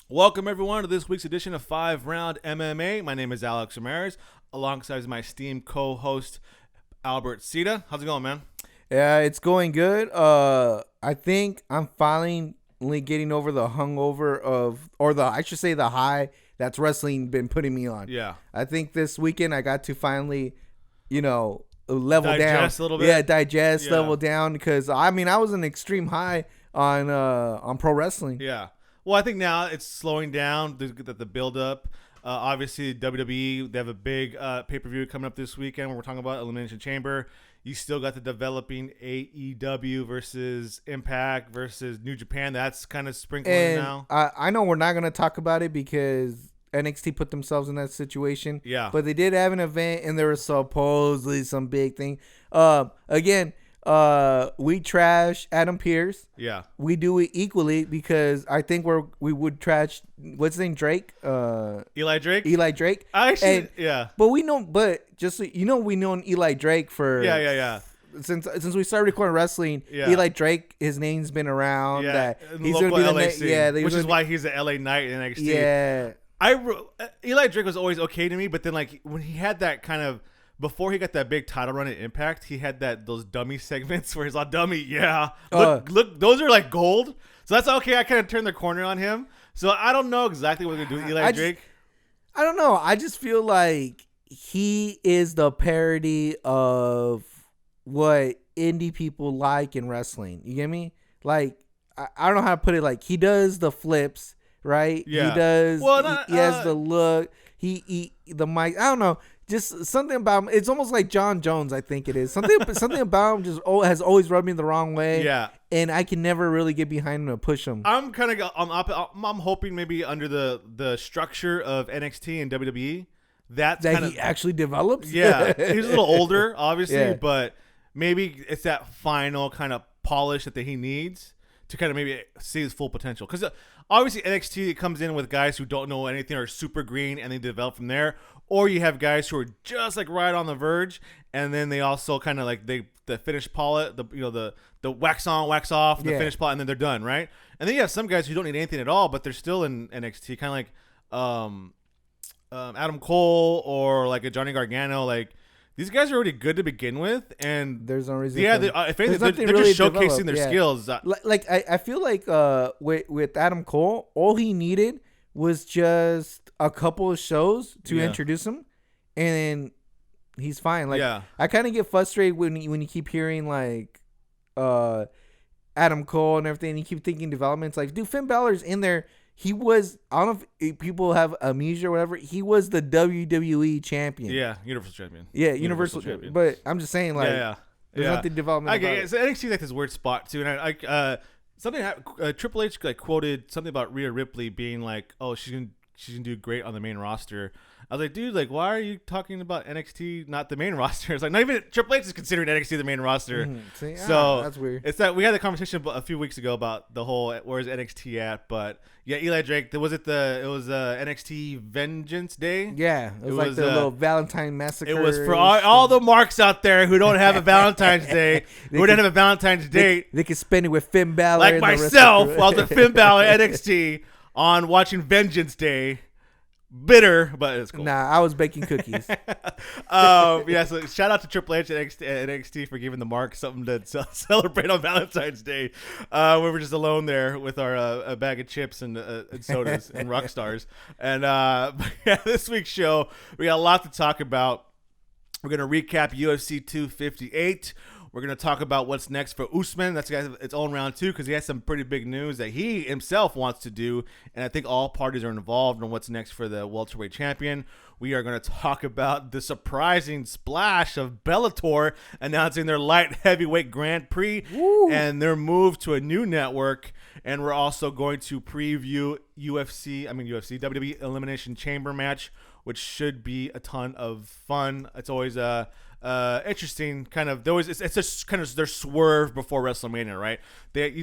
Welcome, everyone, to this week's edition of 5-Round MMA. My name is Alex Ramirez, alongside my esteemed co-host, Albert Sita. How's it going, man? Yeah, it's going good. I think I'm finally getting over the hungover the high that's wrestling been putting me on. Yeah. I think this weekend I got to finally, level Digest down. a little bit? Yeah, digest, Yeah. level down, because I was an extreme high on pro wrestling. Yeah. Well, I think now it's slowing down, the build-up. Obviously, WWE, they have a big pay-per-view coming up this weekend when we're talking about Elimination Chamber. You still got the developing AEW versus Impact versus New Japan. That's kind of sprinkling And now. I know we're not going to talk about it because NXT put themselves in that situation. Yeah. But they did have an event, and there was supposedly some big thing. Again, we trash Adam Pearce. Yeah. We do it equally because I think we would trash, what's his name, Drake? Eli Drake? Eli Drake. Actually, yeah. But we know, just so you know, we known Eli Drake for Yeah. since we started recording wrestling. Yeah. Eli Drake, his name's been around. Yeah. That he's Local gonna be the LA next. scene, Yeah, which is why he's the LA Knight in NXT. Yeah. Eli Drake was always okay to me, but then like when he had that kind of before he got that big title run at Impact, he had those dummy segments where he's like, "Dummy, yeah, look, those are like gold." So that's okay. I kind of turned the corner on him. So I don't know exactly what they're gonna do with Eli Drake. I don't know. I just feel like he is the parody of what indie people like in wrestling. You get me? Like I don't know how to put it. Like he does the flips, right? Yeah. He does. Well, he has the look. He the mic. I don't know. Just something about him. It's almost like John Jones. I think it is something about him. Just has always rubbed me the wrong way. Yeah. And I can never really get behind him to push him. I'm I'm hoping maybe under the structure of NXT and WWE that he actually develops. Yeah, he's a little older, obviously, Yeah. but maybe it's that final kind of polish that he needs to kind of maybe see his full potential. Because obviously NXT, it comes in with guys who don't know anything or are super green, and they develop from there. Or you have guys who are just like right on the verge, and then they also kind of like the finish polish, the wax on, wax off, the finish polish, and then they're done, right? And then you have some guys who don't need anything at all, but they're still in NXT, kind of like Adam Cole or like a Johnny Gargano. Like these guys are already good to begin with, and there's no reason. yeah, if anything, they're really just showcasing their skills. Like I feel like with Adam Cole, all he needed was just a couple of shows to introduce him, and he's fine. Like I kind of get frustrated when you keep hearing like Adam Cole and everything, and you keep thinking developments. Like, dude, Finn Balor's in there. He was, I don't know if people have amnesia or whatever. He was the WWE champion. Yeah, Universal champion. Yeah, Universal champion. But I'm just saying, like, there's nothing development. I get it. So NXT like this weird spot too, and I something Triple H like quoted something about Rhea Ripley being like, "Oh, she's gonna do great on the main roster." I was like, dude, like, why are you talking about NXT, not the main roster? It's like, not even Triple H is considering NXT the main roster. So that's weird. It's that we had a conversation a few weeks ago about the whole where's NXT at, but yeah, Eli Drake. It was NXT Vengeance Day. Yeah, it was like the little Valentine massacre. It was for all the marks out there who don't have a Valentine's Day, who don't have a Valentine's date. They can spend it with Finn Balor, like myself, while the Finn Balor NXT on watching Vengeance Day. Bitter, but it's cool. Nah, I was baking cookies. Yeah, so shout out to Triple H and NXT for giving the mark something to celebrate on Valentine's Day. We were just alone there with our a bag of chips and sodas and rock stars. And yeah, this week's show, we got a lot to talk about. We're going to recap UFC 258. We're going to talk about what's next for Usman. That's its own round two because he has some pretty big news that he himself wants to do. And I think all parties are involved on what's next for the welterweight champion. We are going to talk about the surprising splash of Bellator announcing their light heavyweight Grand Prix and their move to a new network. And we're also going to preview WWE Elimination Chamber match, which should be a ton of fun. It's always a interesting kind of. It's just kind of their swerve before WrestleMania, right?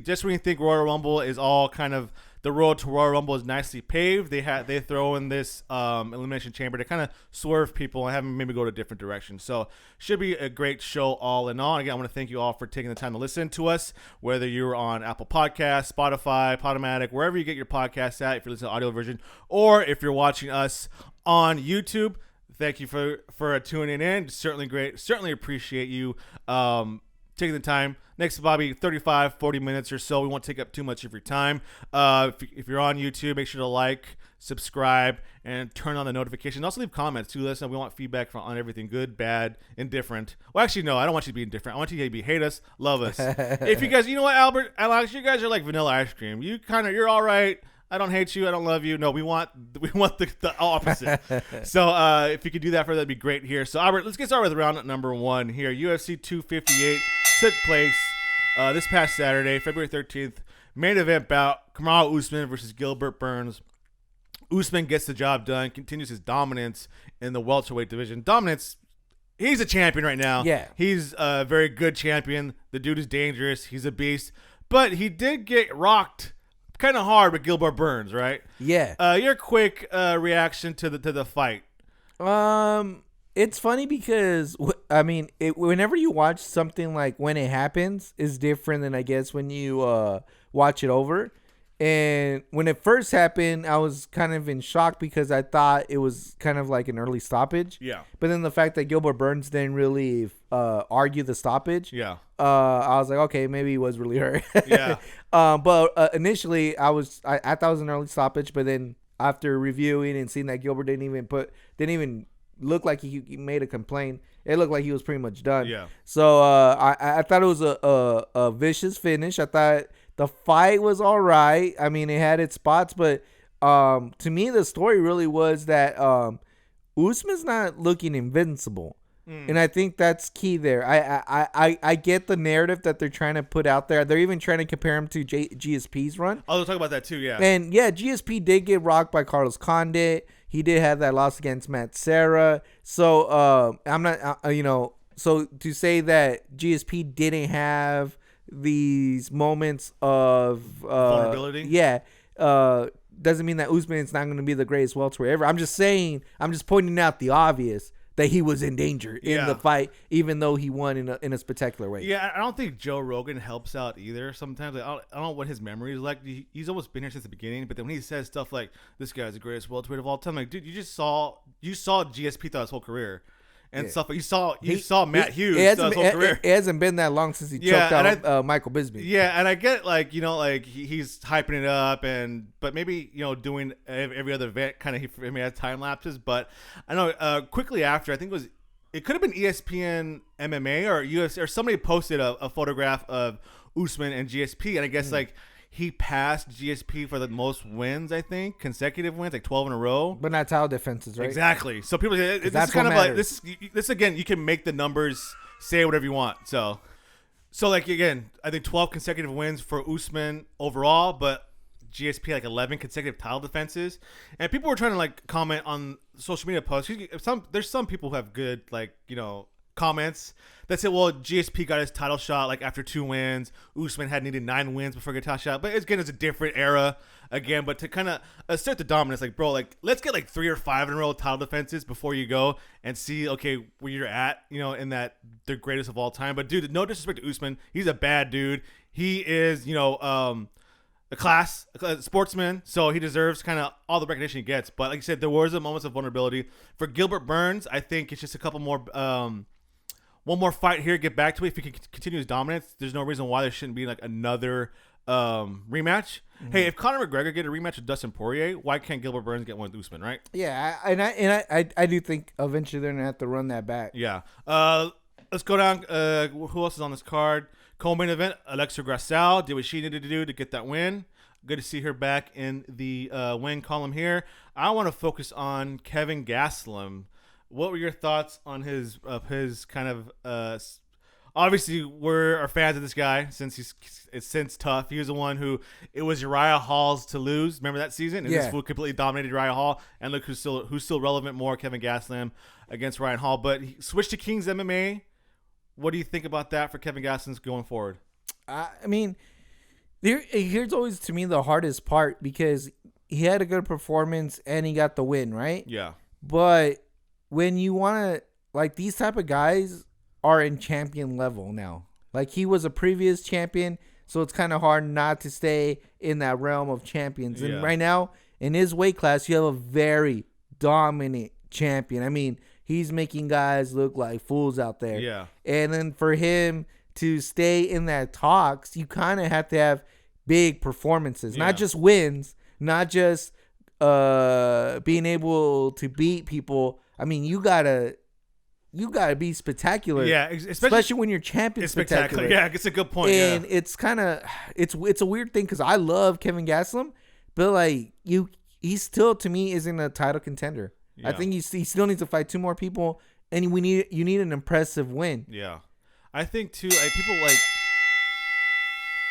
Just when you think Royal Rumble is all kind of the road to Royal Rumble is nicely paved, they throw in this Elimination Chamber to kind of swerve people and have them maybe go to a different direction. So should be a great show all in all. Again, I want to thank you all for taking the time to listen to us, whether you're on Apple Podcasts, Spotify, Podomatic, wherever you get your podcasts at, if you're listening to the audio version, or if you're watching us on YouTube. Thank you for tuning in. Certainly great. Certainly appreciate you taking the time. Next, Bobby, 35, 40 minutes or so. We won't take up too much of your time. If you're on YouTube, make sure to like, subscribe, and turn on the notifications. Also leave comments, too. Listen, we want feedback on everything, good, bad, indifferent. Well, actually, no, I don't want you to be indifferent. I want you to hate us, love us. If you guys, you know what, Alex, you guys are like vanilla ice cream. You're all right. I don't hate you. I don't love you. No, we want the opposite. So if you could do that that'd be great here. So Albert, let's get started with round number 1 here. UFC 258 took place this past Saturday, February 13th. Main event bout: Kamaru Usman versus Gilbert Burns. Usman gets the job done, continues his dominance in the welterweight division. Dominance. He's a champion right now. Yeah, he's a very good champion. The dude is dangerous. He's a beast. But he did get rocked kind of hard with Gilbert Burns, right? Yeah. Your quick reaction to the fight. It's funny because whenever you watch something like when it happens is different than I guess when you watch it over. And when it first happened, I was kind of in shock because I thought it was kind of like an early stoppage. Yeah. But then the fact that Gilbert Burns didn't really argue the stoppage. Yeah. I was like, okay, maybe he was really hurt. Yeah. But initially, I thought it was an early stoppage, but then after reviewing and seeing that Gilbert didn't even look like he made a complaint. It looked like he was pretty much done. Yeah. So I thought it was a vicious finish. I thought the fight was all right. I mean, it had its spots, but to me, the story really was that Usman's not looking invincible. And I think that's key there. I get the narrative that they're trying to put out there. They're even trying to compare him to GSP's run. I'll talk about that too, yeah. And yeah, GSP did get rocked by Carlos Condit. He did have that loss against Matt Serra. So I'm not, so to say that GSP didn't have these moments of vulnerability, doesn't mean that Usman is not going to be the greatest welterweight ever. I'm just pointing out the obvious, that he was in danger in the fight, even though he won in a spectacular way. Yeah, I don't think Joe Rogan helps out either. Sometimes I don't know what his memory is like. He's almost been here since the beginning, but then when he says stuff like "this guy's the greatest welterweight of all time," like, dude, you saw GSP throughout his whole career. And stuff. You saw Matt Hughes his whole career. It hasn't been that long since he choked out Michael Bisping. Yeah, and I get he's hyping it up, but maybe doing every other event kind of he has time lapses. But I know quickly after, I think it could have been ESPN MMA or UFC, or somebody posted a photograph of Usman and GSP, and I guess he passed GSP for the most wins, I think, consecutive wins, like 12 in a row. But not title defenses, right? Exactly. So people say this is kind of matters. Like this again. You can make the numbers say whatever you want. So again, I think 12 consecutive wins for Usman overall, but GSP like 11 consecutive title defenses. And people were trying to comment on social media posts. There's some people who have good comments that say, well, GSP got his title shot after 2 wins. Usman had needed 9 wins before he got a title shot. But again, it's a different era again. But to kind of assert the dominance, let's get 3 or 5 in a row title defenses before you go and see, okay, where you're at, in that the greatest of all time. But dude, no disrespect to Usman. He's a bad dude. He is, a sportsman, so he deserves kind of all the recognition he gets. But like I said, there was a moments of vulnerability. For Gilbert Burns, I think it's just a couple more one more fight here, get back to it. If he can continue his dominance, there's no reason why there shouldn't be another rematch. Mm-hmm. Hey, if Conor McGregor get a rematch with Dustin Poirier, why can't Gilbert Burns get one with Usman, right? Yeah, I do think eventually they're gonna have to run that back. Yeah. Let's go down. Who else is on this card? Co-main event: Alexa Grasso did what she needed to do to get that win. Good to see her back in the win column here. I want to focus on Kevin Gastelum. What were your thoughts on his kind of obviously we're fans of this guy since Tough. He was the one who it was Uriah Hall's to lose. Remember that season? And this fool completely dominated Uriah Hall. And look who's still relevant more, Kevin Gastelum against Ryan Hall. But he switched to King's MMA. What do you think about that for Kevin Gastelum going forward? I mean, here's always to me the hardest part because he had a good performance and he got the win, right? Yeah. But when you want to, like, these type of guys are in champion level now. Like, he was a previous champion, so it's kind of hard not to stay in that realm of champions. And right now, in his weight class, you have a very dominant champion. I mean, he's making guys look like fools out there. Yeah. And then for him to stay in that talks, you kind of have to have big performances, not just wins, not just being able to beat people. I mean, you gotta be spectacular. Yeah, especially when you're champion. Spectacular. Yeah, it's a good point. And it's kind of it's a weird thing because I love Kevin Gastelum, but like he still to me isn't a title contender. Yeah. I think he still needs to fight 2 more people, and you need an impressive win. Yeah, I think too. People like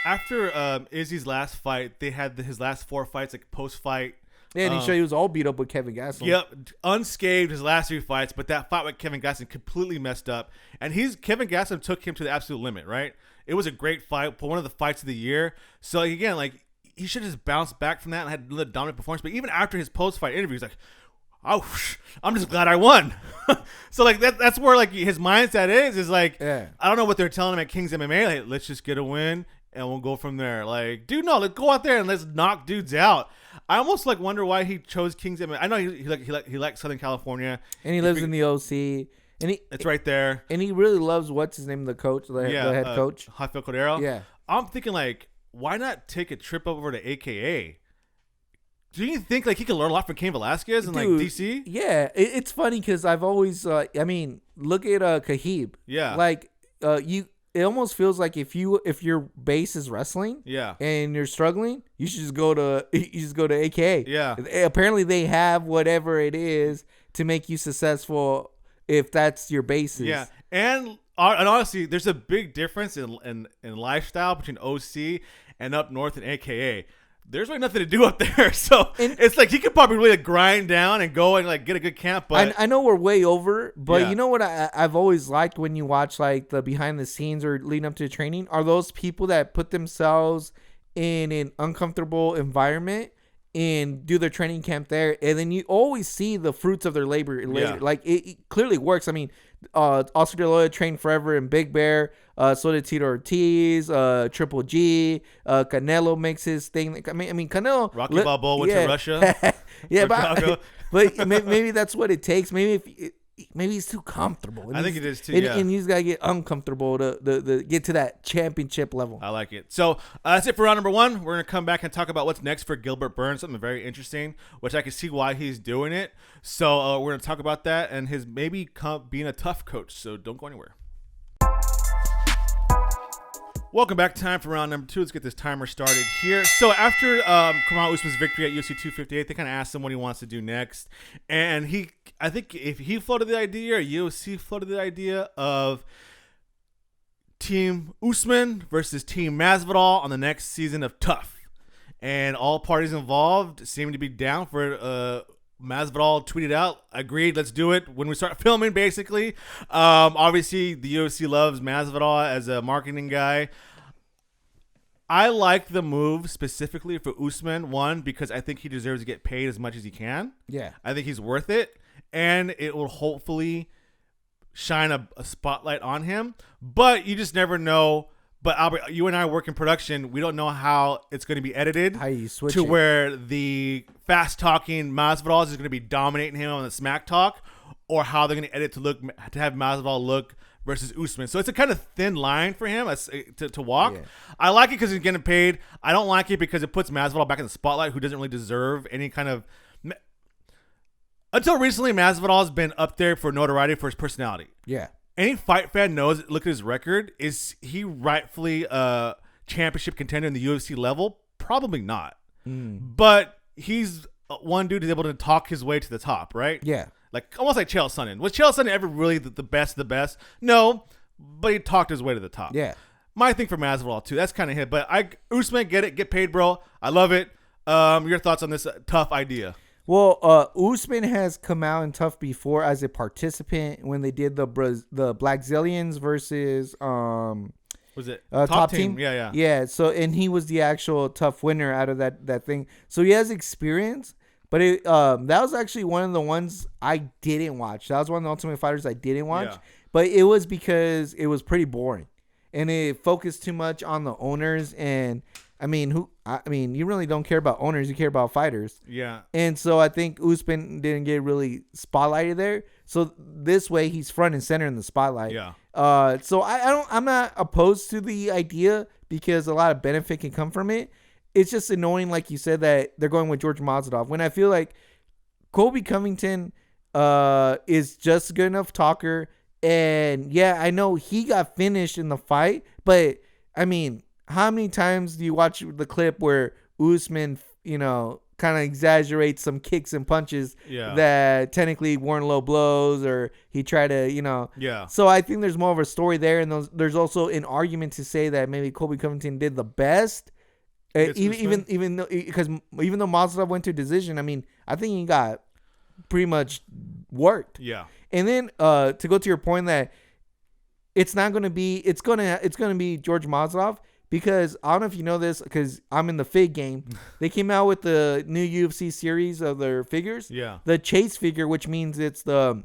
after Izzy's last fight, they had his last 4 fights like post fight. Yeah, and he was all beat up with Kevin Gastelum. Yep, unscathed his last 3 fights, but that fight with Kevin Gastelum completely messed up. And Kevin Gastelum took him to the absolute limit, right? It was a great fight, one of the fights of the year. So again, like he should have just bounced back from that and had a dominant performance. But even after his post-fight interview, he's like, "Oh, I'm just glad I won." So like that's where like his mindset is like, I don't know what they're telling him at King's MMA. Like, let's just get a win and we'll go from there. Like, dude, no, let's go out there and let's knock dudes out. I almost like wonder why he chose King's MMA. I know he likes Southern California, and he lives in the OC, and it's right there. And he really loves what's his name, the coach, the head coach, Rafael Cordero. Yeah, I'm thinking like, why not take a trip over to AKA? Do you think like he could learn a lot from Cain Velasquez and like DC? Yeah, it's funny because I've always, I mean, look at Khabib. Yeah, like It almost feels like if your base is wrestling, and you're struggling, you should just go to AKA. Yeah. Apparently they have whatever it is to make you successful if that's your basis. Yeah. And honestly, there's a big difference in lifestyle between OC and up north in AKA. There's really nothing to do up there, so it's like he could probably really grind down and go and like get a good camp. But I know we're way over, but you know what I've always liked when you watch like the behind the scenes or leading up to training are those people that put themselves in an uncomfortable environment and do their training camp there, and then you always see the fruits of their labor later. Like it clearly works. I mean, Oscar De La Hoya trained forever in Big Bear. So did Tito Ortiz, Triple G, Canelo makes his thing. I mean Canelo. Rocky Balboa went to Russia. Yeah, but maybe that's what it takes. Maybe he's too comfortable. I think it is too. And he's got to get uncomfortable to get to that championship level. I like it. So that's it for round number 1. We're gonna come back and talk about what's next for Gilbert Burns. Something very interesting, which I can see why he's doing it. So we're gonna talk about that and his maybe being a tough coach. So don't go anywhere. Welcome back. Time for round number 2. Let's get this timer started here. So after Kamaru Usman's victory at UFC 258, they kind of asked him what he wants to do next. And I think if he floated the idea or UFC floated the idea of Team Usman versus Team Masvidal on the next season of Tough. And all parties involved seem to be down for Masvidal tweeted out, agreed, let's do it when we start filming, basically. Obviously, the UFC loves Masvidal as a marketing guy. I like the move specifically for Usman, one, because I think he deserves to get paid as much as he can. Yeah. I think he's worth it, and it will hopefully shine a spotlight on him. But you just never know. But Albert, you and I work in production. We don't know how it's going to be edited. How you switch to it. Where the fast-talking Masvidal is going to be dominating him on the smack talk, or how they're going to edit to have Masvidal look versus Usman. So it's a kind of thin line for him to walk. Yeah. I like it because he's getting paid. I don't like it because it puts Masvidal back in the spotlight, who doesn't really deserve any kind of. Until recently, Masvidal has been up there for notoriety for his personality. Yeah. Any fight fan knows, look at his record. Is he rightfully a championship contender in the UFC level? Probably not. But he's one dude who's able to talk his way to the top, right? Yeah. Like almost like Chael Sonnen. Was Chael Sonnen ever really the best of the best? No. but he talked his way to the top. Yeah. My thing for Masvidal too. That's kind of hit. But Usman, get it, get paid, bro. I love it. Your thoughts on this tough idea? Well, Usman has come out in tough before as a participant when they did the Blackzilians versus was it top team? Yeah. So and he was the actual tough winner out of that thing. So he has experience. But that was actually one of the ones I didn't watch. That was one of the Ultimate Fighters I didn't watch. Yeah. But it was because it was pretty boring, and it focused too much on the owners. And I mean, you really don't care about owners; you care about fighters. Yeah. And so I think Usman didn't get really spotlighted there. So this way, he's front and center in the spotlight. Yeah. So I'm not opposed to the idea because a lot of benefit can come from it. It's just annoying, like you said, that they're going with Jorge Masvidal when I feel like Colby Covington is just a good enough talker. And yeah, I know he got finished in the fight, but I mean, how many times do you watch the clip where Usman, kind of exaggerates some kicks and punches that technically weren't low blows, or he tried to, Yeah. So I think there's more of a story there, and there's also an argument to say that maybe Colby Covington did the best. Even though Masvidal went to decision, I mean, I think he got pretty much worked. Yeah. And then to go to your point that it's not going to be, it's going to be Jorge Masvidal, because I don't know if you know this, because I'm in the fig game. They came out with the new UFC series of their figures. Yeah. The chase figure, which means it's the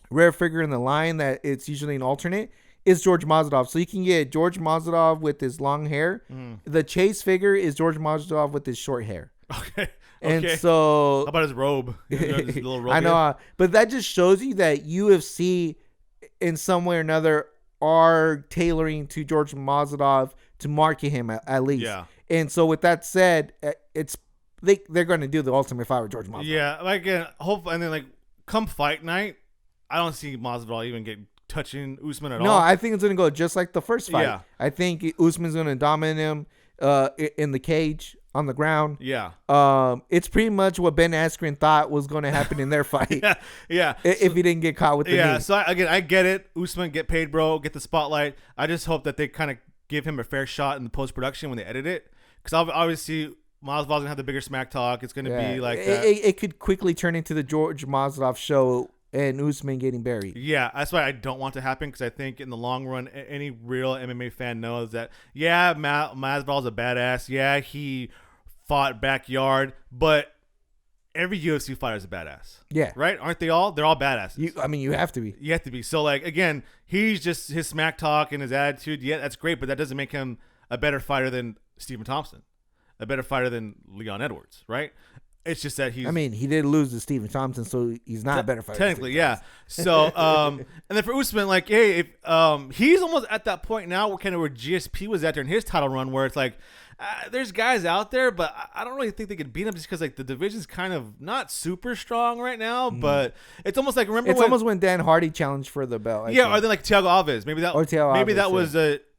rare figure in the line that it's usually an alternate, is Jorge Masvidal. So you can get Jorge Masvidal with his long hair. The chase figure is Jorge Masvidal with his short hair. Okay. And so... How about his robe? His little robe I know. But that just shows you that UFC, in some way or another, are tailoring to Jorge Masvidal to market him at least. Yeah. And so with that said, they're going to do the Ultimate Fight with Jorge Masvidal. Yeah. Again, hopefully, and then come fight night, I don't see Masvidal even get touching Usman at all. No, I think it's going to go just like the first fight. Yeah. I think Usman's going to dominate him in the cage, on the ground. Yeah. It's pretty much what Ben Askren thought was going to happen in their fight. Yeah. If he didn't get caught with the knee. Yeah, so I get it. Usman, get paid, bro. Get the spotlight. I just hope that they kind of give him a fair shot in the post-production when they edit it. Because obviously, Masvidal's going to have the bigger smack talk. It's going to be like that. It could quickly turn into the Jorge Masvidal show and Usman getting buried. Yeah, that's why I don't want to happen, because I think in the long run, any real MMA fan knows that, yeah, Masvidal's a badass. Yeah, he fought backyard, but every UFC fighter is a badass. Yeah. Right? Aren't they all? They're all badasses. You have to be. You have to be. So, again, he's just his smack talk and his attitude. Yeah, that's great, but that doesn't make him a better fighter than Stephen Thompson, a better fighter than Leon Edwards, right? It's just that he's... I mean, he did lose to Stephen Thompson, so he's not a better fighter. Technically, yeah. So, and then for Usman, hey, if he's almost at that point now where GSP was at there in his title run, where it's there's guys out there, but I don't really think they could beat him just because the division's kind of not super strong right now. But it's almost almost when Dan Hardy challenged for the belt. Or then Thiago Alves. Maybe that was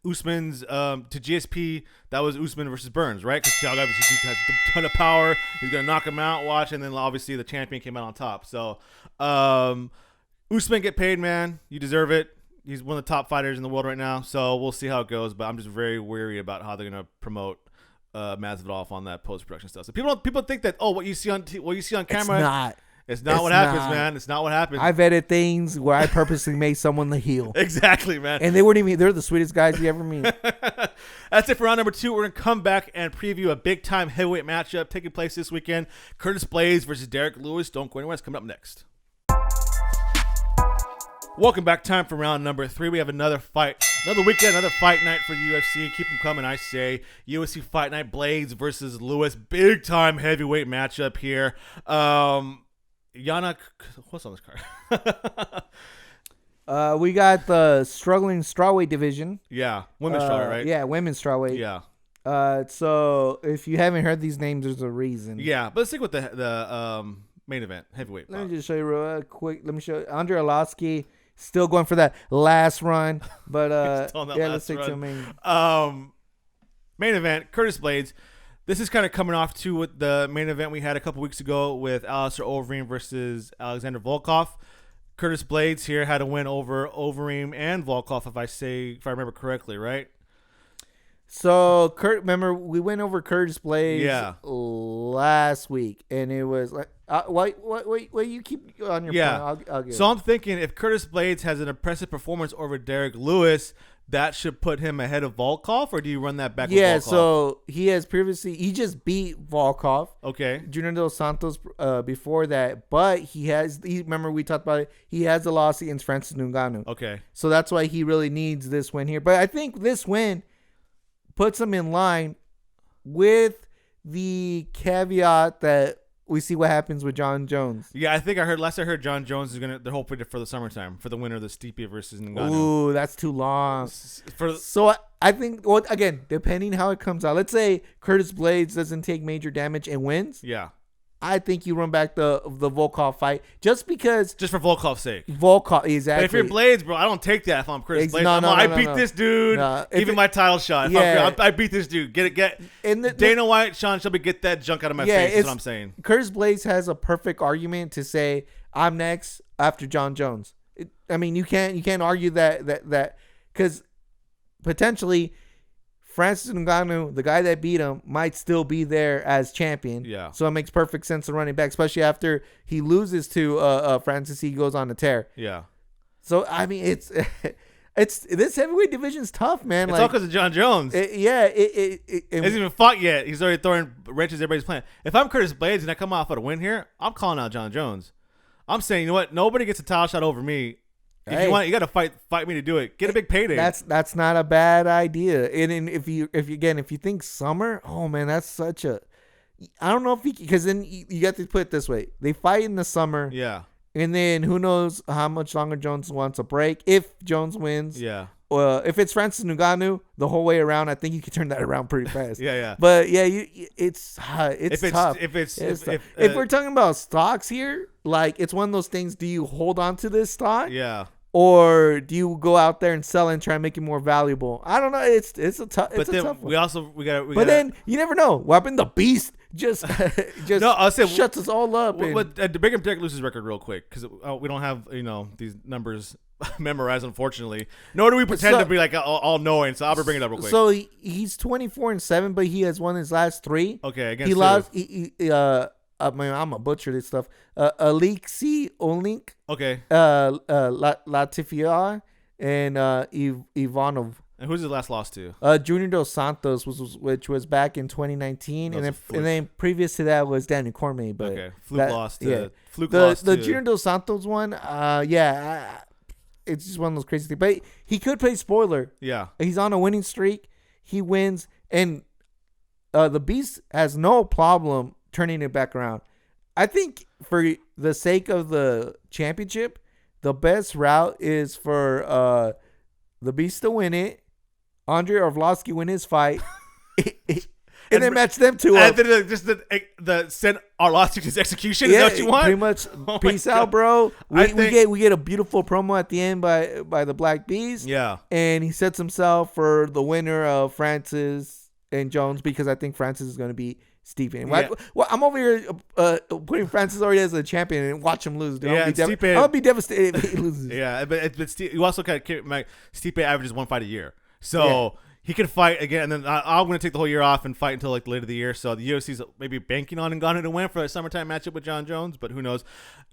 Usman's to GSP. That was Usman versus Burns, right? Because Thiago Alves has a ton of power. He's gonna knock him out. Watch, and then obviously the champion came out on top. So Usman, get paid, man. You deserve it. He's one of the top fighters in the world right now. So we'll see how it goes. But I'm just very wary about how they're gonna promote Masvidal on that post-production stuff. So people think that what you see on camera. It's not what happens, man. It's not what happens. I've edited things where I purposely made someone the heel. Exactly, man. And they're the sweetest guys you ever meet. That's it for round number 2. We're going to come back and preview a big-time heavyweight matchup taking place this weekend. Curtis Blaydes versus Derrick Lewis. Don't go anywhere. It's coming up next. Welcome back. Time for round number 3. We have another fight. Another weekend, another fight night for the UFC. Keep them coming, I say. UFC Fight Night, Blaydes versus Lewis. Big-time heavyweight matchup here. Yana, what's on this card? We got the struggling strawweight division. Yeah, women's strawweight, right? Yeah, women's strawweight. Yeah. So if you haven't heard these names, there's a reason. Yeah, but let's stick with the main event, heavyweight. Let me just show you real quick. Let me show you. Andre Arlovski still going for that last run, but let's stick to main. Main event, Curtis Blaydes. This is kind of coming off to with the main event we had a couple weeks ago with Alistair Overeem versus Alexander Volkov. Curtis Blaydes here had a win over Overeem and Volkov, if I remember correctly, right? So remember we went over Curtis Blaydes last week, and it was like, wait, you keep on your point. I'll so I'm thinking if Curtis Blaydes has an impressive performance over Derrick Lewis, that should put him ahead of Volkov, or do you run that back? Yeah, with Volkov? So he just beat Volkov. Okay. Junior Dos Santos before that, but remember we talked about it. He has a loss against Francis Ngannou. Okay. So that's why he really needs this win here. But I think this win puts him in line with the caveat that we see what happens with John Jones. Yeah, I think I heard John Jones is they're hoping for the summertime for the winner of the Stipe versus Ngannou. Ooh, that's too long. So I think, again, depending how it comes out, let's say Curtis Blaydes doesn't take major damage and wins. Yeah. I think you run back the Volkov fight just for Volkov's sake. Volkov, exactly. But if you're Blaydes, bro, I don't take that if I'm Curtis Blaydes. I beat this dude. Give me my title shot. I beat this dude. Get it. Dana White, Sean Shelby, get that junk out of my face. Is what I'm saying. Curtis Blaydes has a perfect argument to say I'm next after John Jones. You can't argue that because potentially Francis Ngannou, the guy that beat him, might still be there as champion. Yeah. So it makes perfect sense to running back, especially after he loses to Francis. He goes on a tear. Yeah. So it's this heavyweight division's tough, man. It's all because of John Jones. It hasn't even fought yet. He's already throwing wrenches everybody's playing. If I'm Curtis Blaydes and I come off with a win here, I'm calling out John Jones. I'm saying, you know what? Nobody gets a title shot over me. If you want, you got to fight me to do it. Get a big payday. That's not a bad idea. And if you think summer, oh man, that's such a. I don't know if because then you got to put it this way: they fight in the summer, yeah, and then who knows how much longer Jones wants a break if Jones wins, yeah. If it's Francis Ngannou the whole way around, I think you can turn that around pretty fast. Yeah. But yeah, it's tough. If we're talking about stocks here, like it's one of those things. Do you hold on to this stock? Yeah. Or do you go out there and sell it and try and make it more valuable? I don't know. It's a tough one. Then you never know. What happened? The Beast just shuts us all up. To bring up Derrick Lewis's record real quick, because we don't have these numbers memorized, unfortunately. Nor do we pretend to be like all knowing. So I'll bring it up real quick. So he's 24-7, but he has won his last 3. Okay, against he lost. I'm gonna butcher this stuff. Alexei Olink. Okay. Latifia and Ivanov. And who's his last loss to? Junior Dos Santos, which was back in 2019, and then previous to that was Daniel Cormier. But okay, fluke lost. The Junior Dos Santos one, it's just one of those crazy things. But he could play spoiler. Yeah, he's on a winning streak. He wins, and the Beast has no problem turning it back around. I think for the sake of the championship, the best route is for the Beast to win it, Andrei Arlovski win his fight, and then match them two up. And then just send Arlovski to his execution. Is that what you want? Pretty much. Peace out, bro. We get a beautiful promo at the end by the Black Beast. Yeah, and he sets himself for the winner of Francis and Jones, because I think Francis is going to be Stipe. Yeah. Well, I'm over here putting Francis already as a champion and watch him lose. Dude. I'm gonna be devastated if he loses. Yeah, but you also kind of Stipe averages 1 fight a year, so he can fight again. And then I'm gonna take the whole year off and fight until like later the year. So the UFC's maybe banking on Ngannou to win for a summertime matchup with John Jones, but who knows?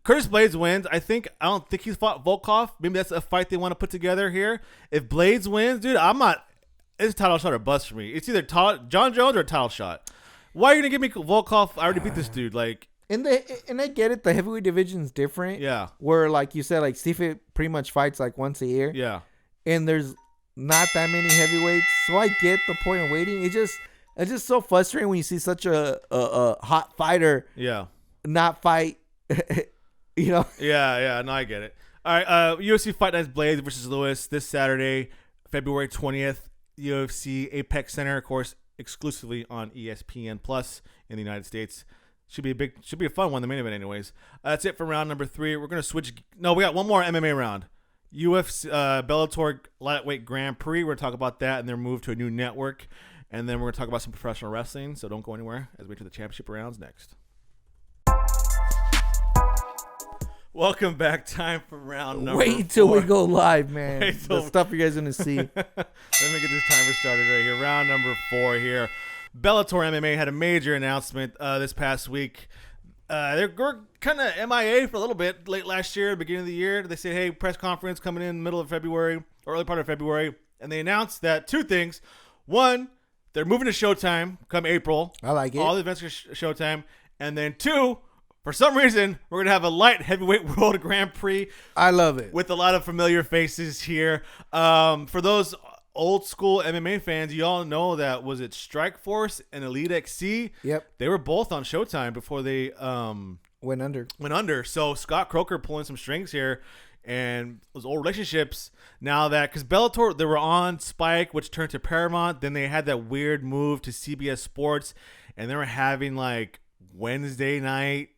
Curtis Blaydes wins. I don't think he's fought Volkov. Maybe that's a fight they want to put together here. If Blaydes wins, dude, I'm not. It's a title shot or bust for me. It's either John Jones or a title shot. Why are you gonna give me Volkov? I already beat this dude. Like, and I get it. The heavyweight division's different. Yeah. Where, like you said, like Stipe pretty much fights like once a year. Yeah. And there's not that many heavyweights, so I get the point of waiting. It's just so frustrating when you see such a hot fighter. Yeah. Not fight. You know. Yeah. No, I get it. All right. UFC Fight Night's Blaydes versus Lewis this Saturday, February 20th. UFC Apex Center, of course, exclusively on ESPN Plus in the United States. Should be a fun one, the main event anyways. That's it for round number 3. We're going to switch. No, we got one more MMA round. UFC Bellator Lightweight Grand Prix. We're going to talk about that and their move to a new network. And then we're going to talk about some professional wrestling, so don't go anywhere as we enter the championship rounds next. Welcome back. Time for round number Wait till 4. we go live, man. The stuff you guys are going to see. Let me get this timer started right here. Round number 4 here. Bellator MMA had a major announcement this past week. They were kind of MIA for a little bit late last year, beginning of the year. They said, hey, press conference coming in middle of February or early part of February. And they announced that 2 things. 1, they're moving to Showtime come April. I like it. All the events are Showtime. And then 2, for some reason, we're going to have a light heavyweight world Grand Prix. I love it. With a lot of familiar faces here. For those old school MMA fans, you all know that, was it Strikeforce and Elite XC? Yep. They were both on Showtime before they went under. So Scott Croker pulling some strings here. And those old relationships now that, because Bellator, they were on Spike, which turned to Paramount. Then they had that weird move to CBS Sports. And they were having like Wednesday night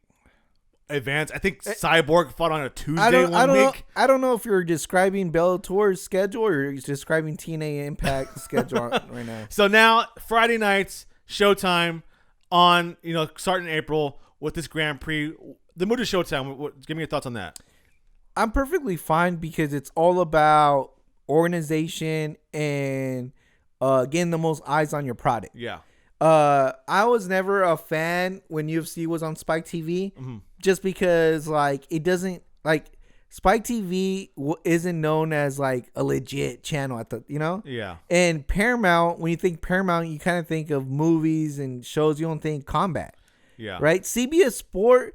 events. I think Cyborg fought on a Tuesday one week. I don't know if you're describing Bellator's schedule or you're describing TNA Impact schedule right now. So now Friday nights, Showtime on, starting in April with this Grand Prix. The move to Showtime. Give me your thoughts on that. I'm perfectly fine because it's all about organization and getting the most eyes on your product. Yeah. I was never a fan when UFC was on Spike TV, just because it doesn't Spike TV isn't known as like a legit channel at the Yeah. And Paramount, when you think Paramount, you kind of think of movies and shows. You don't think combat. Yeah. Right. CBS Sport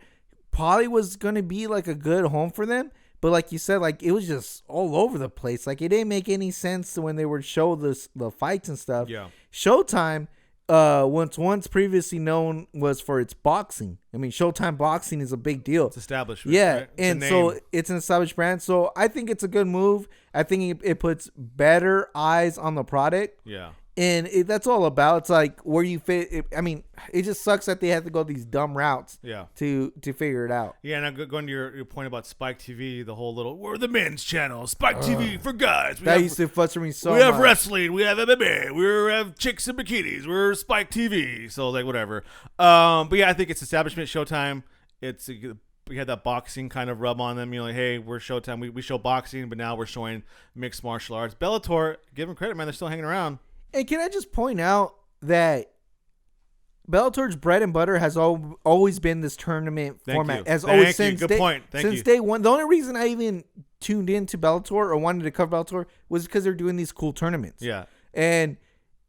probably was gonna be like a good home for them, but like you said, it was just all over the place. It didn't make any sense when they would show the fights and stuff. Yeah. Showtime. Once previously known was for its boxing. I mean, Showtime boxing is a big deal. It's established. Yeah, right? and so it's an established brand. So I think it's a good move. I think it puts better eyes on the product. Yeah. And that's all about. It's like where you fit. It just sucks that they have to go these dumb routes. Yeah. To figure it out. Yeah, and I'm going to your point about Spike TV, the whole we're the men's channel, Spike TV for guys. Used to frustrate me so much. We have wrestling, we have MMA, we have chicks in bikinis, we're Spike TV. So whatever. But yeah, I think it's establishment Showtime. We had that boxing kind of rub on them. Hey, we're Showtime. We show boxing, but now we're showing mixed martial arts. Bellator, give them credit, man. They're still hanging around. And can I just point out that Bellator's bread and butter has always been this tournament format. Good point. Since day one. The only reason I even tuned into Bellator or wanted to cover Bellator was because they're doing these cool tournaments. Yeah. And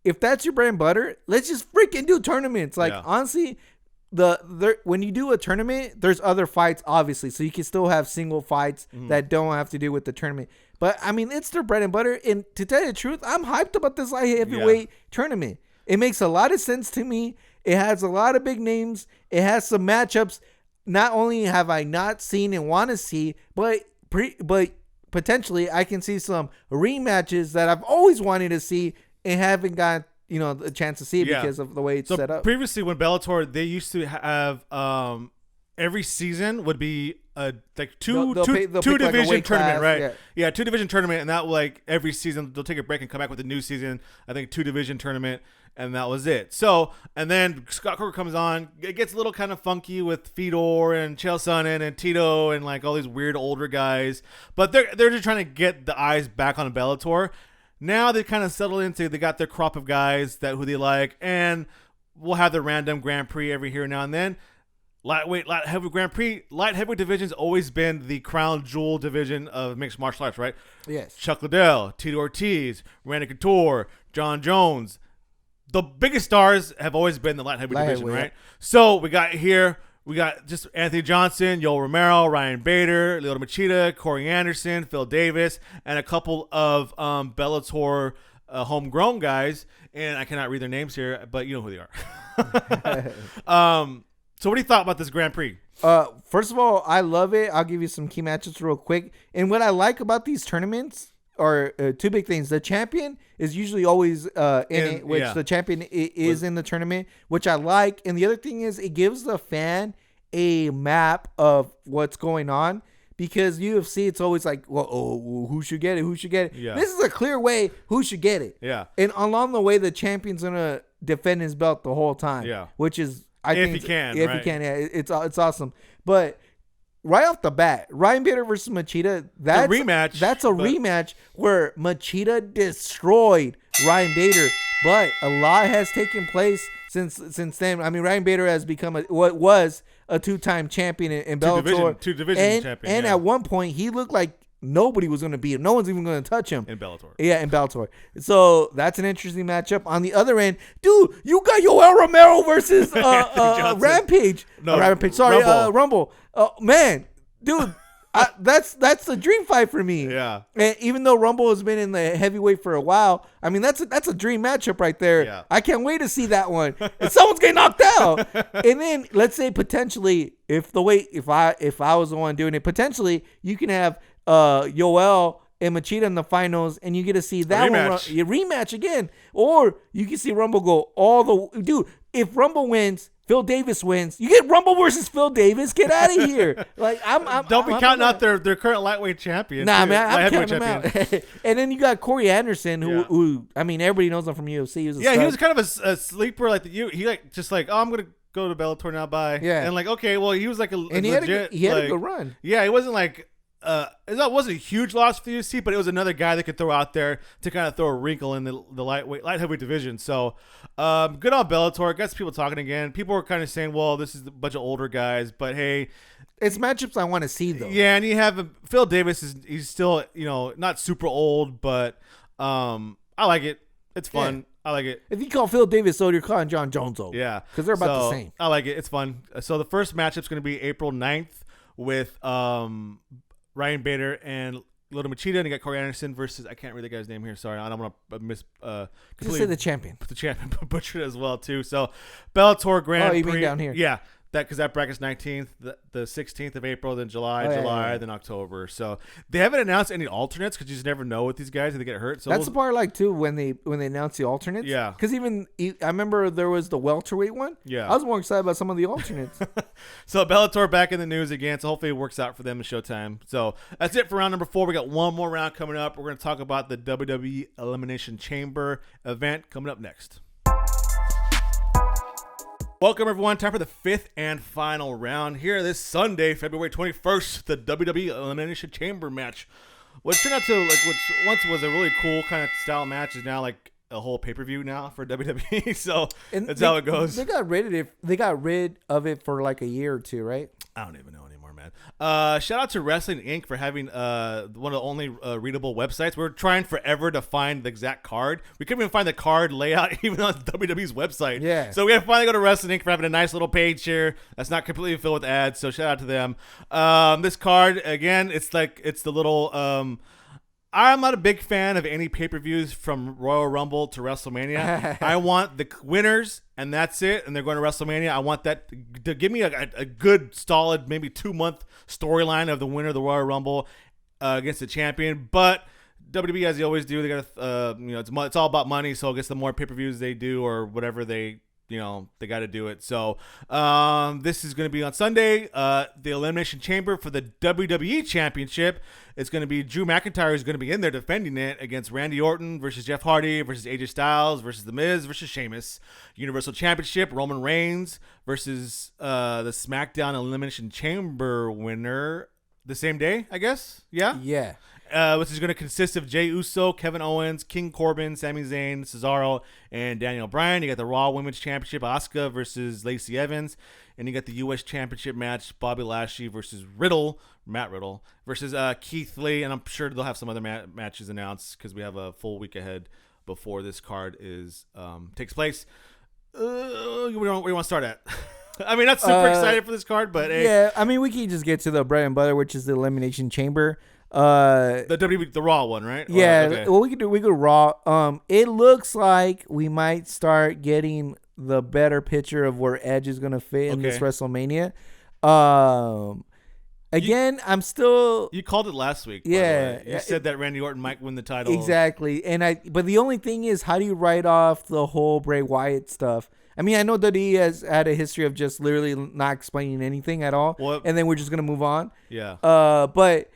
if that's your bread and butter, let's just freaking do tournaments. Honestly, when you do a tournament, there's other fights, obviously. So you can still have single fights that don't have to do with the tournament. But, it's their bread and butter. And to tell you the truth, I'm hyped about this light heavyweight tournament. It makes a lot of sense to me. It has a lot of big names. It has some matchups. Not only have I not seen and want to see, but potentially I can see some rematches that I've always wanted to see and haven't got a chance to see because of the way it's set up. Previously, when Bellator, they used to have every season would be two division tournament, right? Yeah, 2 division tournament, and that every season they'll take a break and come back with a new season. I think 2 division tournament, and that was it. So, and then Scott Coker comes on. It gets a little kind of funky with Fedor and Chael Sonnen and Tito and all these weird older guys, but they're just trying to get the eyes back on Bellator. Now they kind of settled into, they got their crop of guys who they like, and we'll have the random Grand Prix every here and now and then. Light heavyweight Grand Prix, light heavyweight division's always been the crown jewel division of mixed martial arts, right? Yes. Chuck Liddell, Tito Ortiz, Randy Couture, John Jones. The biggest stars have always been the light heavyweight division, right? So we got just Anthony Johnson, Yoel Romero, Ryan Bader, Lyoto Machida, Corey Anderson, Phil Davis, and a couple of Bellator homegrown guys. And I cannot read their names here, but you know who they are. So what do you thought about this Grand Prix? First of all, I love it. I'll give you some key matches real quick. And what I like about these tournaments are 2 big things. The champion is usually always the champion is in the tournament, which I like. And the other thing is it gives the fan a map of what's going on. Because UFC, it's always who should get it? Who should get it? Yeah. This is a clear way who should get it. Yeah. And along the way, the champion's going to defend his belt the whole time. Yeah. Which is... If he can, yeah. It's awesome. But right off the bat, Ryan Bader versus Machida, that's a rematch. That's a rematch where Machida destroyed Ryan Bader, but a lot has taken place since then. I mean, Ryan Bader has become what was a 2-time champion in Bellator, two division champion, and at one point he looked like nobody was going to beat him. No one's even going to touch him in Bellator. Yeah, in Bellator. So that's an interesting matchup. On the other end, dude, you got Yoel Romero versus Rampage. No, Rampage. Sorry, Rumble. Man, dude, that's a dream fight for me. Yeah. And even though Rumble has been in the heavyweight for a while, I mean that's a dream matchup right there. Yeah. I can't wait to see that one. And someone's getting knocked out. And then let's say potentially, if I was the one doing it, potentially you can have Yoel and Machida in the finals, and you get to see that rematch again, or you can see Rumble go all the dude. If Rumble wins, Phil Davis wins. You get Rumble versus Phil Davis. Get out of here! Like don't be counting out their current lightweight champion. Nah, man, I'm counting them out. And then you got Corey Anderson, who I mean, everybody knows him from UFC. He was kind of a sleeper. Like he I'm gonna go to Bellator now. Bye. Yeah. And like, okay, well, he was like he had a good run. Yeah, he wasn't like. It wasn't a huge loss for the UFC, but it was another guy that could throw out there to kind of throw a wrinkle in the light heavyweight division. So, good on Bellator. Got some people talking again. People were kind of saying, well, this is a bunch of older guys, but hey, it's matchups I want to see though. Yeah, and you have Phil Davis he's still, not super old, but I like it. It's fun. Yeah. I like it. If you call Phil Davis old, you're calling John Jones old. Yeah. Because they're about the same. I like it. It's fun. So the first matchup's going to be April 9th with Ryan Bader and Lyoto Machida, and you got Corey Anderson versus, I can't read the guy's name here. Sorry, I don't want to miss. Just say the champion. The champion butchered as well too. So Bellator Grand Prix. Oh, you mean down here? Yeah. Because that bracket's 19th, the 16th of April, then July, then October. So they haven't announced any alternates because you just never know with these guys if they get hurt. So that's the part I like too when they announce the alternates. Yeah. Because I remember there was the welterweight one. Yeah. I was more excited about some of the alternates. So Bellator back in the news again. So hopefully it works out for them in Showtime. So that's it for round number 4. We got one more round coming up. We're going to talk about the WWE Elimination Chamber event coming up next. Welcome, everyone. Time for the 5th and final round here this Sunday, February 21st, the WWE Elimination Chamber match. What turned out to, what once was a really cool kind of style match is now like a whole pay-per-view now for WWE. So that's how it goes. They got rid of it for like a year or two, right? I don't even know anymore, man. Shout out to Wrestling Inc. for having one of the only readable websites. We were trying forever to find the exact card. We couldn't even find the card layout even on WWE's website. Yeah. So we had to finally go to Wrestling Inc. for having a nice little page here that's not completely filled with ads. So shout out to them. This card, again, it's the little... I'm not a big fan of any pay-per-views from Royal Rumble to WrestleMania. I want the winners, and that's it. And they're going to WrestleMania. I want that to give me a good, solid, maybe 2-month storyline of the winner of the Royal Rumble against the champion. But WWE, as they always do, they got to, it's all about money. So I guess the more pay-per-views they do or whatever they got to do it. So this is going to be on Sunday. The Elimination Chamber for the WWE Championship. It's going to be Drew McIntyre who's going to be in there defending it against Randy Orton versus Jeff Hardy versus AJ Styles versus The Miz versus Sheamus. Universal Championship, Roman Reigns versus the SmackDown Elimination Chamber winner the same day, I guess. Yeah? Yeah. Which is going to consist of Jey Uso, Kevin Owens, King Corbin, Sami Zayn, Cesaro, and Daniel Bryan. You got the Raw Women's Championship, Asuka versus Lacey Evans. And you got the U.S. Championship match, Bobby Lashley versus Matt Riddle, versus Keith Lee. And I'm sure they'll have some other matches announced because we have a full week ahead before this card takes place. Where do you want to start at? I mean, not super excited for this card, but hey. Yeah, I mean, we can just get to the bread and butter, which is the Elimination Chamber. The Raw one, right? Yeah. Okay. Well, we could Raw. It looks like we might start getting the better picture of where Edge is going to fit in this WrestleMania. Again, I'm still. You called it last week. Yeah. You said that Randy Orton might win the title. Exactly. But the only thing is, how do you write off the whole Bray Wyatt stuff? I mean, I know that he has had a history of just literally not explaining anything at all, and then we're just gonna move on. Yeah. But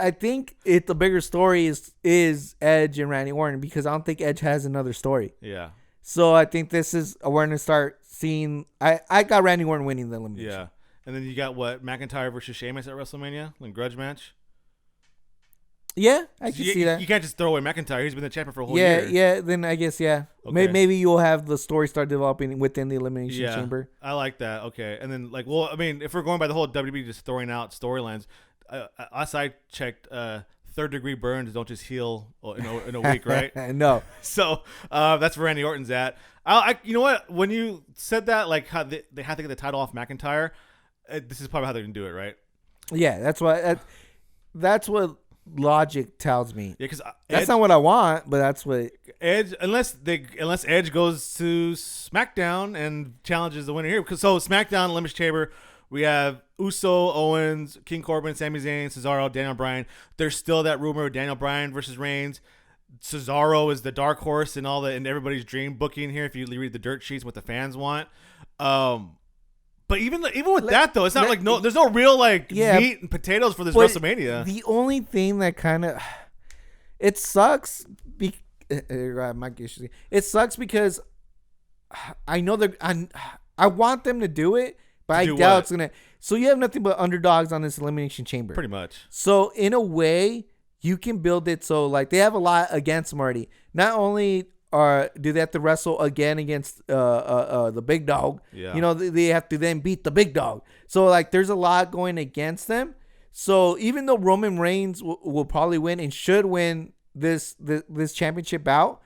I think the bigger story is Edge and Randy Orton, because I don't think Edge has another story. Yeah. So I think this is we're gonna start seeing. I got Randy Orton winning the elimination. Yeah. And then you got what, McIntyre versus Sheamus at WrestleMania, like grudge match. Yeah, I can see that. You can't just throw away McIntyre. He's been the champion for a whole year. Yeah. Then I guess Okay. Maybe you'll have the story start developing within the Elimination Chamber. I like that. Okay, and then if we're going by the whole WWE just throwing out storylines, last I checked, third-degree burns don't just heal in a week, right? No. So that's where Randy Orton's at. You know what? When you said that, like how they had to get the title off McIntyre, this is probably how they're gonna do it, right? Yeah, that's what logic tells me. Yeah, because that's not what I want, but that's what Edge. Unless Edge goes to SmackDown and challenges the winner here. So SmackDown, Elimination Chamber, we have Uso, Owens, King Corbin, Sami Zayn, Cesaro, Daniel Bryan. There's still that rumor of Daniel Bryan versus Reigns. Cesaro is the dark horse and everybody's dream booking here. If you read the dirt sheets, what the fans want. But even with that though, it's not there's no real meat and potatoes for this WrestleMania. The only thing that kind of it sucks. It sucks because I know I want them to do it, but I doubt it's gonna. So you have nothing but underdogs on this Elimination Chamber, pretty much. So in a way, you can build it so they have a lot against them already. Not only do they have to wrestle again against the big dog? Yeah. They have to then beat the big dog. So there's a lot going against them. So even though Roman Reigns will probably win and should win this championship bout,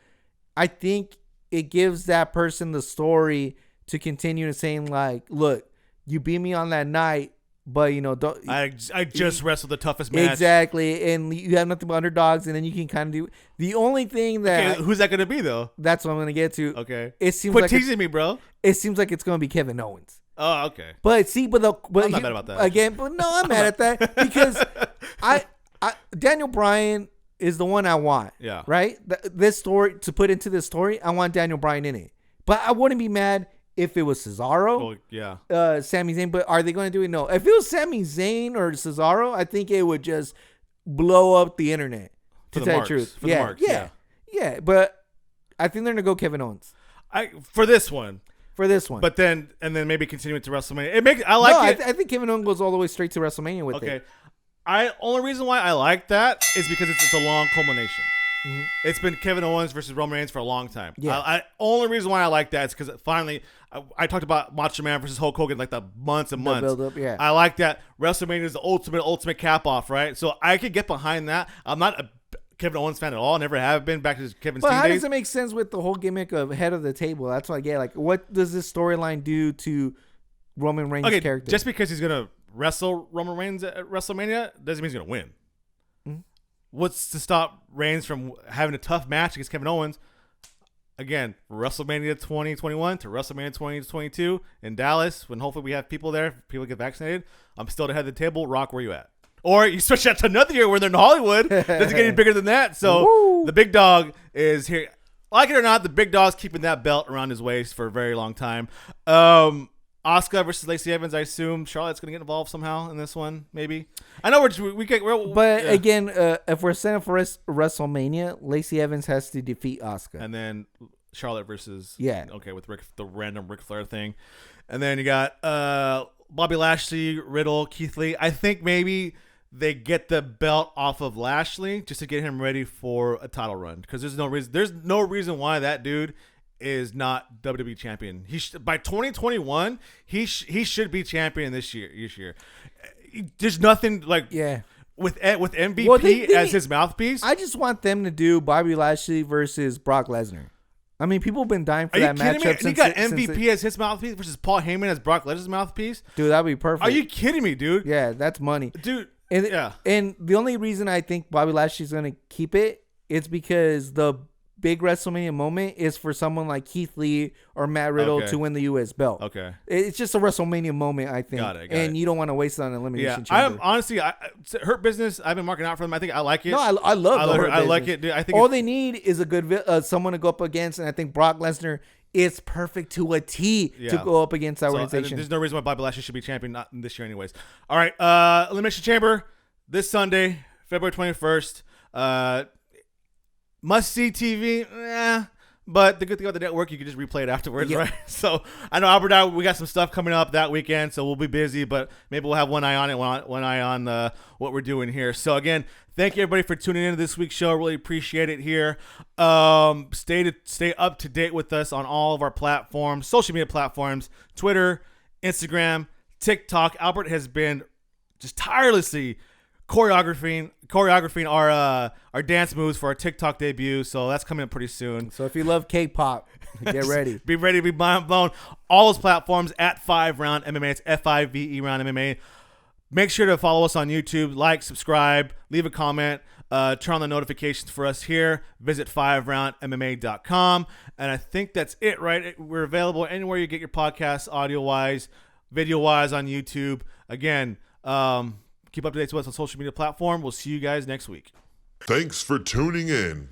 I think it gives that person the story to continue saying look, you beat me on that night. But don't I just wrestled the toughest match. Exactly, and you have nothing but underdogs, and then you can kind of do the only thing that. Okay, who's that going to be though? That's what I'm going to get to. Okay, it seems quit teasing me, bro. It seems like it's going to be Kevin Owens. Oh, okay. But I'm not mad about that again. But no, I'm mad at that because I Daniel Bryan is the one I want. Yeah. Right. This story to put into this story, I want Daniel Bryan in it, but I wouldn't be mad if it was Cesaro, Sami Zayn, but are they going to do it? No. If it was Sami Zayn or Cesaro, I think it would just blow up the internet. To tell you the truth, the marks. Yeah. But I think they're going to go Kevin Owens for this one. But then maybe continue it to WrestleMania. I think Kevin Owens goes all the way straight to WrestleMania with it. Okay. Only reason why I like that is because it's a long culmination. Mm-hmm. It's been Kevin Owens versus Roman Reigns for a long time. Yeah. Only reason why I like that is because finally I talked about Macho Man versus Hulk Hogan the months and months. Build up, yeah. I like that. WrestleMania is the ultimate cap off, right? So I could get behind that. I'm not a Kevin Owens fan at all. Never have been. Back to his Kevin Steen days. But how does it make sense with the whole gimmick of head of the table? That's what I get. What does this storyline do to Roman Reigns' character? Just because he's gonna wrestle Roman Reigns at WrestleMania doesn't mean he's gonna win. What's to stop Reigns from having a tough match against Kevin Owens? Again, WrestleMania 2021 to WrestleMania 2022 in Dallas, when hopefully we have people there, people get vaccinated. I'm still the head of the table. Rock, where you at? Or you switch that to another year where they're in Hollywood. Doesn't get any bigger than that. So the big dog is here. Like it or not, the big dog's keeping that belt around his waist for a very long time. Asuka versus Lacey Evans. I assume Charlotte's gonna get involved somehow in this one. Maybe. I know again, if we're setting for WrestleMania, Lacey Evans has to defeat Asuka, and then Charlotte versus with the random Ric Flair thing, and then you got Bobby Lashley, Riddle, Keith Lee. I think maybe they get the belt off of Lashley just to get him ready for a title run because there's no reason why that dude is not WWE champion. By 2021, he should be champion this year. There's nothing with MVP as his mouthpiece. I just want them to do Bobby Lashley versus Brock Lesnar. I mean, people have been dying for that matchup. You got MVP as his mouthpiece versus Paul Heyman as Brock Lesnar's mouthpiece. Dude, that'd be perfect. Are you kidding me, dude? Yeah, that's money, dude. And the only reason I think Bobby Lashley's gonna keep it is because the big WrestleMania moment is for someone like Keith Lee or Matt Riddle to win the U.S. belt. Okay. It's just a WrestleMania moment, I think. Got it. And you don't want to waste it on an Elimination Chamber. Honestly, Hurt Business, I've been marking out for them. I think I like it. No, I love Hurt Business. I like it, dude. I think all they need is a good someone to go up against, and I think Brock Lesnar is perfect to a T to go up against that organization. There's no reason why Bobby Lashley should be champion not this year anyways. All right, Elimination Chamber this Sunday, February 21st. Must see TV, But the good thing about the network, you can just replay it afterwards, right? So I know Albert, we got some stuff coming up that weekend, so we'll be busy, but maybe we'll have one eye on it, one eye on what we're doing here. So again, thank you everybody for tuning into this week's show. Really appreciate it here. Stay up to date with us on all of our platforms, social media platforms, Twitter, Instagram, TikTok. Albert has been just tirelessly choreographing our dance moves for our TikTok debut, so that's coming up pretty soon. So if you love K-pop, get ready. Be ready to be blown. All those platforms at FiveRoundMMA. It's FIVE Round MMA. Make sure to follow us on YouTube, like, subscribe, leave a comment, turn on the notifications for us here. Visit FiveRoundMMA.com, and I think that's it, right? We're available anywhere you get your podcasts, audio-wise, video-wise on YouTube. Again, keep up to date with us on social media platform. We'll see you guys next week. Thanks for tuning in.